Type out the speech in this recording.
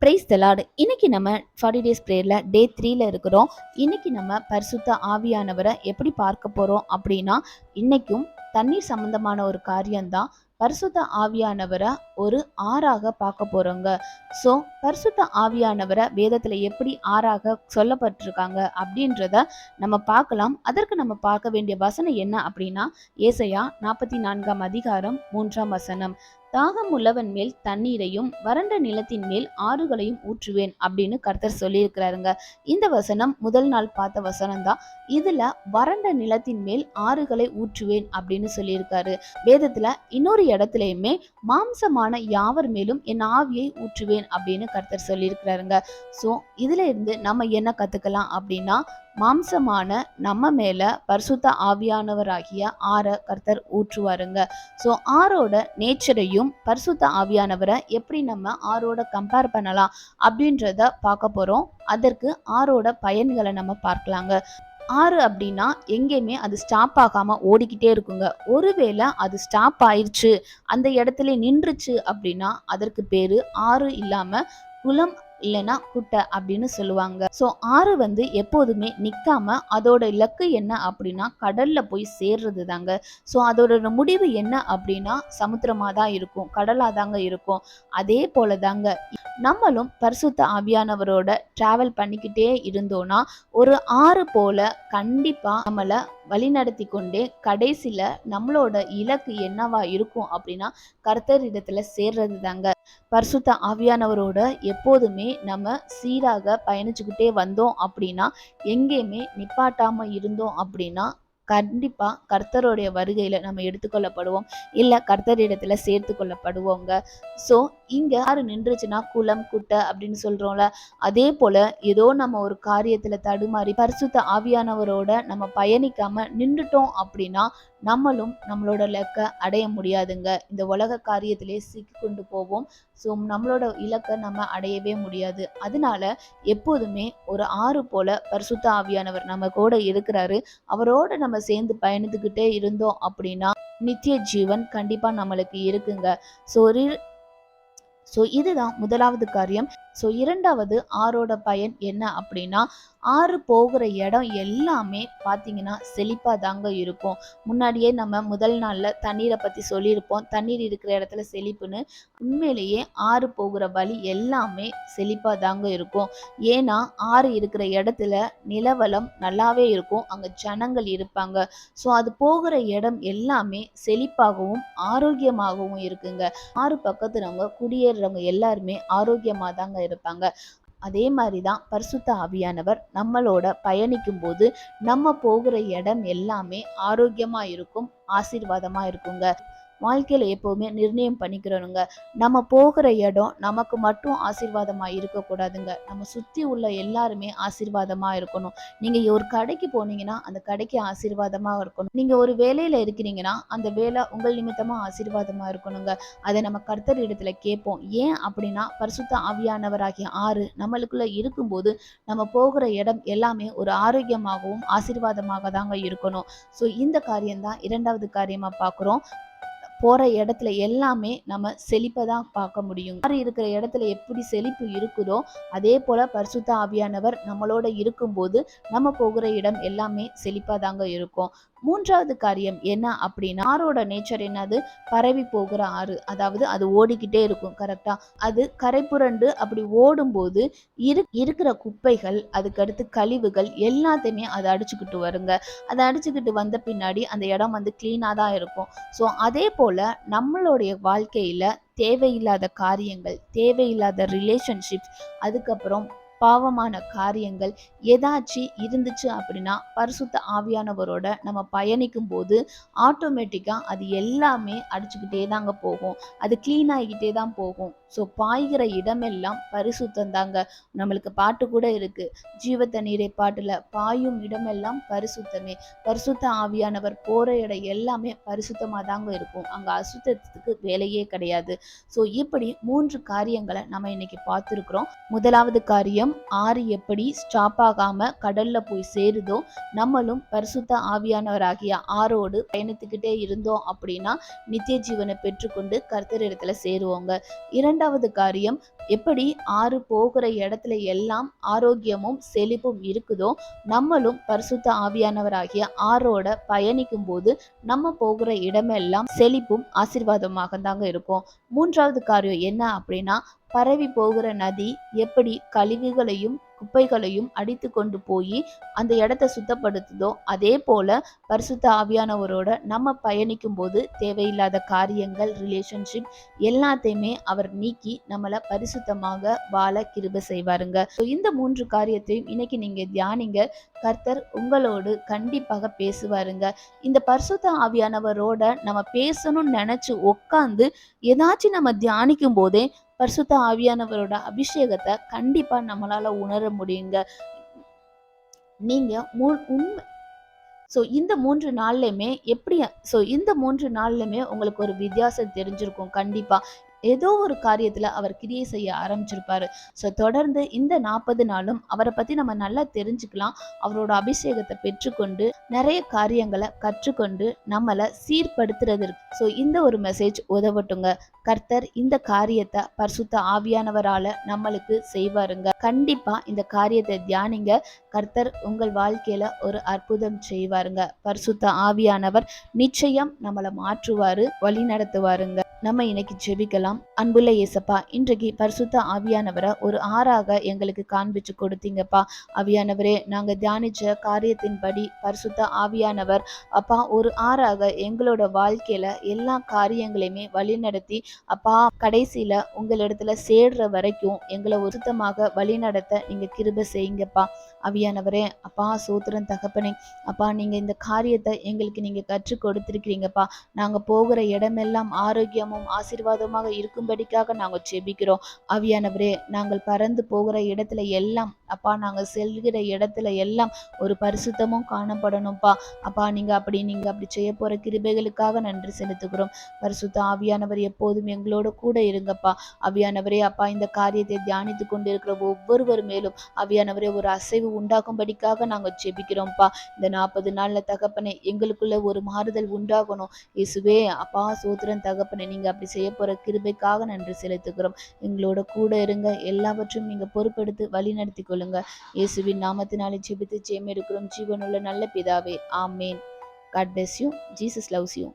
Praise the Lord. இன்னைக்கு நம்ம 40 days பிரேயர்ல டே 3ல இருக்கிறோம். இன்னைக்கு நம்ம பரிசுத்த ஆவியானவரை எப்படி பார்க்க போறோம் அப்படின்னா, இன்னைக்கும் தண்ணீர் சம்பந்தமான ஒரு காரியம்தான். பரிசுத்த ஆவியானவரை ஒரு ஆறாக பார்க்க போறோங்க. ஸோ பரிசுத்த ஆவியானவரை வேதத்துல எப்படி ஆறாக சொல்லப்பட்டிருக்காங்க அப்படின்றத நம்ம பார்க்கலாம். அதற்கு நம்ம பார்க்க வேண்டிய வசனம் என்ன அப்படின்னா, ஏசாயா 44ஆம் அதிகாரம் 3ஆம் வசனம். தாகம் உள்ளவன் மேல் தண்ணீரையும் வறண்ட நிலத்தின் மேல் ஆறுகளையும் ஊற்றுவேன் அப்படின்னு கர்த்தர் சொல்லியிருக்கிறாருங்க. இந்த வசனம் முதல் நாள் பார்த்த வசனம் தான். இதுல வறண்ட நிலத்தின் மேல் ஆறுகளை ஊற்றுவேன் அப்படின்னு சொல்லியிருக்காரு. வேதத்துல இன்னொரு இடத்துலயுமே மாம்சமான யாவர் மேலும் என் ஆவியை ஊற்றுவேன் அப்படின்னு கர்த்தர் சொல்லியிருக்கிறாருங்க. ஸோ இதுல இருந்து நம்ம என்ன கத்துக்கலாம் அப்படின்னா, மாம்சமான நம்ம மேல பரிசுத்த ஆவியானவராகிய ஆற கர்த்தர் ஊற்றுவாருங்க. ஸோ ஆரோட நேச்சரையும் பரிசுத்த ஆவியானவரை எப்படி நம்ம ஆரோட கம்பேர் பண்ணலாம் அப்படின்றத பார்க்க போறோம். அதற்கு ஆரோட பயன்களை நம்ம பார்க்கலாங்க. ஆறு அப்படின்னா எங்கேயுமே அது ஸ்டாப் ஆகாம ஓடிக்கிட்டே இருக்குங்க. ஒருவேளை அது ஸ்டாப் ஆயிடுச்சு, அந்த இடத்துல நின்றுச்சு அப்படின்னா அதற்கு பேரு ஆறு இல்லாம குளம் இல்லைன்னா குட்டை அப்படின்னு சொல்லுவாங்க. ஸோ ஆறு எப்போதுமே நிற்காம அதோட இலக்கு என்ன அப்படின்னா கடல்ல போய் சேர்றது தாங்க. ஸோ அதோட முடிவு என்ன அப்படின்னா சமுத்திரமா தான் இருக்கும், கடலா தாங்க இருக்கும். அதே போல தாங்க நம்மளும் பரிசுத்த ஆவியானவரோட டிராவல் பண்ணிக்கிட்டே இருந்தோம்னா ஒரு ஆறு போல கண்டிப்பா நம்மளை வழிநடத்தி கொண்டே கடைசியில நம்மளோட இலக்கு என்னவா இருக்கும் அப்படின்னா கர்த்தர் இடத்துல சேர்றது தாங்க. பரிசுத்த ஆவியானவரோட எப்போதுமே நம்ம சீராக பயணிச்சுக்கிட்டே வந்தோம் அப்படின்னா, எங்கேயுமே நிப்பாட்டாம இருந்தோம் அப்படின்னா கண்டிப்பா கர்த்தருடைய வருகையில நம்ம எடுத்துக்கொள்ளப்படுவோம், இல்ல கர்த்தரிடத்துல சேர்த்து கொள்ளப்படுவோங்க. ஸோ இங்க யாரு நின்றுச்சுன்னா குளம் குட்டை அப்படின்னு சொல்றோம்ல, அதே போல ஏதோ நம்ம ஒரு காரியத்துல தடுமாறி பரிசுத்த ஆவியானவரோட நம்ம பயணிக்காம நின்றுட்டோம் அப்படின்னா நம்மளும் நம்மளோட இலக்கை அடைய முடியாதுங்க. இந்த உலக காரியத்திலே சிக்கி கொண்டு போவோம். ஸோ நம்மளோட இலக்கை நம்ம அடையவே முடியாது. அதனால எப்போதுமே ஒரு ஆறு போல பரிசுத்த ஆவியானவர் நம்ம கூட இருக்கிறாரு. அவரோட நம்ம சேர்ந்து பயணித்துக்கிட்டே இருந்தோம் அப்படின்னா நித்திய ஜீவன் கண்டிப்பா நம்மளுக்கு இருக்குங்க. ஸோ இதுதான் முதலாவது காரியம். ஸோ இரண்டாவது ஆரோட பயன் என்ன அப்படின்னா, ஆறு போகிற இடம் எல்லாமே பார்த்தீங்கன்னா செழிப்பாக தாங்க இருக்கும். முன்னாடியே நம்ம முதல் நாளில் தண்ணீரை பற்றி சொல்லியிருப்போம், தண்ணீர் இருக்கிற இடத்துல செழிப்புன்னு. உண்மையிலேயே ஆறு போகிற வழி எல்லாமே செழிப்பாக தாங்க இருக்கும். ஏன்னா ஆறு இருக்கிற இடத்துல நிலவளம் நல்லாவே இருக்கும், அங்கே ஜனங்கள் இருப்பாங்க. ஸோ அது போகிற இடம் எல்லாமே செழிப்பாகவும் ஆரோக்கியமாகவும் இருக்குங்க. ஆறு பக்கத்துலவங்க குடியேறவங்க எல்லாருமே ஆரோக்கியமாக தாங்க இருப்பாங்க. அதே மாதிரி தான் பரிசுத்த ஆவியானவர் நம்மளோட பயணிக்கும் போது நம்ம போகிற இடம் எல்லாமே ஆரோக்கியமா இருக்கும், ஆசீர்வாதமா இருக்குங்க. வாழ்க்கையில எப்பவுமே நிர்ணயம் பண்ணிக்கிறோனுங்க, நம்ம போகிற இடம் நமக்கு மட்டும் ஆசீர்வாதமா இருக்கக்கூடாதுங்க, நம்ம சுத்தி உள்ள எல்லாருமே ஆசீர்வாதமா இருக்கணும். நீங்க ஒரு கடைக்கு போனீங்கன்னா அந்த கடைக்கு ஆசீர்வாதமா இருக்கணும். நீங்க ஒரு வேலையில இருக்கிறீங்கன்னா அந்த வேலை உங்கள் நிமித்தமா ஆசீர்வாதமா இருக்கணுங்க. அதை நம்ம கர்த்தர் இடத்துல கேட்போம். ஏன் அப்படின்னா பரிசுத்த ஆவியானவராகிய ஆறு நம்மளுக்குள்ள இருக்கும்போது நம்ம போகிற இடம் எல்லாமே ஒரு ஆரோக்கியமாகவும் ஆசீர்வாதமாக தாங்க இருக்கணும். ஸோ இந்த காரியம்தான் இரண்டாவது காரியமா பார்க்குறோம். போற இடத்துல எல்லாமே நம்ம செழிப்பை தான் பார்க்க முடியும். ஆறு இருக்கிற இடத்துல எப்படி செழிப்பு இருக்குதோ அதே போல பரிசுத்த ஆவியானவர் நம்மளோட இருக்கும்போது நம்ம போகிற இடம் எல்லாமே செழிப்பா தாங்க இருக்கும். மூன்றாவது காரியம் என்ன அப்படின்னா, ஆரோட நேச்சர் என்னது, பரவி போகிற ஆறு, அதாவது அது ஓடிக்கிட்டே இருக்கும். கரெக்டா, அது கரை புரண்டு அப்படி ஓடும்போது இருக்கிற குப்பைகள், அதுக்கடுத்து கழிவுகள் எல்லாத்தையுமே அதை அடிச்சுக்கிட்டு வருங்க. அதை அடிச்சுக்கிட்டு வந்த பின்னாடி அந்த இடம் கிளீனாக தான் இருக்கும். ஸோ அதே போல நம்மளுடைய வாழ்க்கையில தேவையில்லாத காரியங்கள், தேவையில்லாத ரிலேஷன்ஷிப்ஸ், அதுக்கப்புறம் பாவமான காரியங்கள் ஏதாச்சும் இருந்துச்சு அப்படின்னா பரிசுத்த ஆவியானவரோட நம்ம பயணிக்கும் போது ஆட்டோமேட்டிக்கா அது எல்லாமே அடிச்சுக்கிட்டே தாங்க போகும், அது கிளீன் ஆகிக்கிட்டே தான் போகும். ஸோ பாய்கிற இடமெல்லாம் பரிசுத்தம் தாங்க. நம்மளுக்கு பாட்டு கூட இருக்கு, ஜீவ தண்ணீரை பாட்டுல, பாயும் இடமெல்லாம் பரிசுத்தமே. பரிசுத்த ஆவியானவர் போற இடம் எல்லாமே பரிசுத்தமா தாங்க இருக்கும், அங்க அசுத்தத்துக்கு வேலையே கிடையாது. ஸோ இப்படி மூன்று காரியங்களை நம்ம இன்னைக்கு பார்த்துருக்குறோம். முதலாவது காரியம் ஆறு எப்படி ஸ்டாப் ஆகாம கடல்ல போய் சேருதோ, நம்மளும் பரிசுத்த ஆவியானவராகிய ஆரோடு பயணித்துக்கிட்டே இருந்தோம் அப்படின்னா நித்திய ஜீவனை பெற்றுக்கொண்டு கர்த்தரிடத்துல சேருவோங்க. இரண்டாவது காரியம், எப்படி ஆறு போகிற இடத்துல எல்லாம் ஆரோக்கியமும் செழிப்பும் இருக்குதோ, நம்மளும் பரிசுத்த ஆவியானவராகிய ஆரோட பயணிக்கும் போது நம்ம போகிற இடமெல்லாம் செழிப்பும் ஆசீர்வாதமாக தாங்க இருக்கும். மூன்றாவது காரியம் என்ன அப்படின்னா, பரவி போகிற நதி எப்படி கழிவுகளையும் குப்பைகளையும் அடித்து கொண்டு போய் அந்த இடத்த சுத்தப்படுத்துதோ, அதே போல பரிசுத்த ஆவியானவரோட நம்ம பயணிக்கும் போது தேவையில்லாத காரியங்கள், ரிலேஷன்ஷிப் எல்லாத்தையுமே அவர் நீக்கி நம்மளை பரிசுத்தமாக வாழ கிருபை செய்வாருங்க. இந்த மூன்று காரியத்தையும் இன்னைக்கு நீங்க தியானிங்க. கர்த்தர் உங்களோடு கண்டிப்பாக பேசுவாருங்க. இந்த பரிசுத்த ஆவியானவரோட நம்ம பேசணும்னு நினைச்சு உட்கார்ந்து ஏதாச்சும் நம்ம தியானிக்கும் போதே பரிசுத்த ஆவியானவரோட அபிஷேகத்தை கண்டிப்பா நம்மளால உணர முடியுங்க. நீங்க உண்மை இந்த 3 நாள்லையுமே உங்களுக்கு ஒரு வித்தியாசம் தெரிஞ்சிருக்கும் கண்டிப்பா. ஏதோ ஒரு காரியத்துல அவர் கிரியை செய்ய ஆரம்பிச்சிருப்பாரு. தொடர்ந்து இந்த 40 நாளும் அவரை பத்தி நம்ம நல்லா தெரிஞ்சுக்கலாம். அவரோட அபிஷேகத்தை பெற்றுக்கொண்டு நிறைய காரியங்களை கற்றுக்கொண்டு நம்மளை சீர்படுத்துறதற்கு இந்த ஒரு மெசேஜ் உதவட்டுங்க. கர்த்தர் இந்த காரியத்தை பரிசுத்த ஆவியானவரால நம்மளுக்கு செய்வாருங்க. கண்டிப்பா இந்த காரியத்தை தியானிங்க. கர்த்தர் உங்கள் வாழ்க்கையில ஒரு அற்புதம் செய்வாருங்க. பரிசுத்த ஆவியானவர் நிச்சயம் நம்மளை மாற்றுவாரு, வழி நடத்துவாருங்க. நம்ம இன்னைக்கு ஜெபிக்கலாம். அன்புள்ள இயேசப்பா, இன்றைக்கு பரிசுத்த ஆவியானவரை ஒரு ஆறாக எங்களுக்கு காண்பிச்சு கொடுத்தீங்கப்பா. ஆவியானவரே, நாங்க தியானிச்ச காரியத்தின்படி பரிசுத்த ஆவியானவர் அப்பா ஒரு ஆறாக எங்களோட வாழ்க்கையில எல்லா காரியங்களையுமே வழி நடத்தி அப்பா கடைசியில உங்களிடத்துல சேர்ற வரைக்கும் எங்களை சுத்தமாக வழி நடத்த நீங்க கிருபை செய்யுங்கப்பா. ஆவியானவரே, அப்பா சோத்திரம் தகப்பனே, அப்பா நீங்க இந்த காரியத்தை எங்களுக்கு நீங்க கற்றுக் கொடுத்திருக்கிறீங்கப்பா. நாங்க போகிற இடமெல்லாம் ஆரோக்கியமும் ஆசீர்வாதமாக இருக்கும்படிக்காக நாங்க ஜெபிக்கிறோம். ஆவியானவரே, நாங்கள் பறந்து போகிற இடத்துல எல்லாம் அப்பா நாங்கள் செல்கிற இடத்துல எல்லாம் ஒரு பரிசுத்தமும் காணப்படணும்ப்பா. அப்பா நீங்க அப்படி செய்ய போற கிருபைகளுக்காக நன்றி செலுத்துகிறோம். பரிசுத்த ஆவியானவர் எப்போதும் எங்களோட கூட இருங்கப்பா. ஆவியானவரே, அப்பா இந்த காரியத்தை தியானித்து கொண்டு இருக்கிற ஒவ்வொருவர் மேலும் ஆவியானவரே ஒரு அசைவு உண்டாகும்படிக்காக நாங்க ஜெபிக்கிறோம்ப்பா. இந்த 40 நாள்ல தகப்பனே எங்களுக்குள்ள ஒரு மாறுதல் உண்டாகணும். இயேசுவே, அப்பா சோத்திரம் தகப்பனே, நீங்க அப்படி செய்ய போற கிருபைக்காக நன்றி செலுத்துகிறோம். எங்களோட கூட இருங்க. எல்லாவற்றையும் நீங்க பொறுப்பெடுத்து வழி நடத்தி கொள்ளுங்க. இயேசுவின் நாமத்தினாலே ஜெபித்து ஜெயம் எடுக்கிறோம் ஜீவனுள்ள நல்ல பிதாவே, ஆமேன். God bless you. Jesus loves you.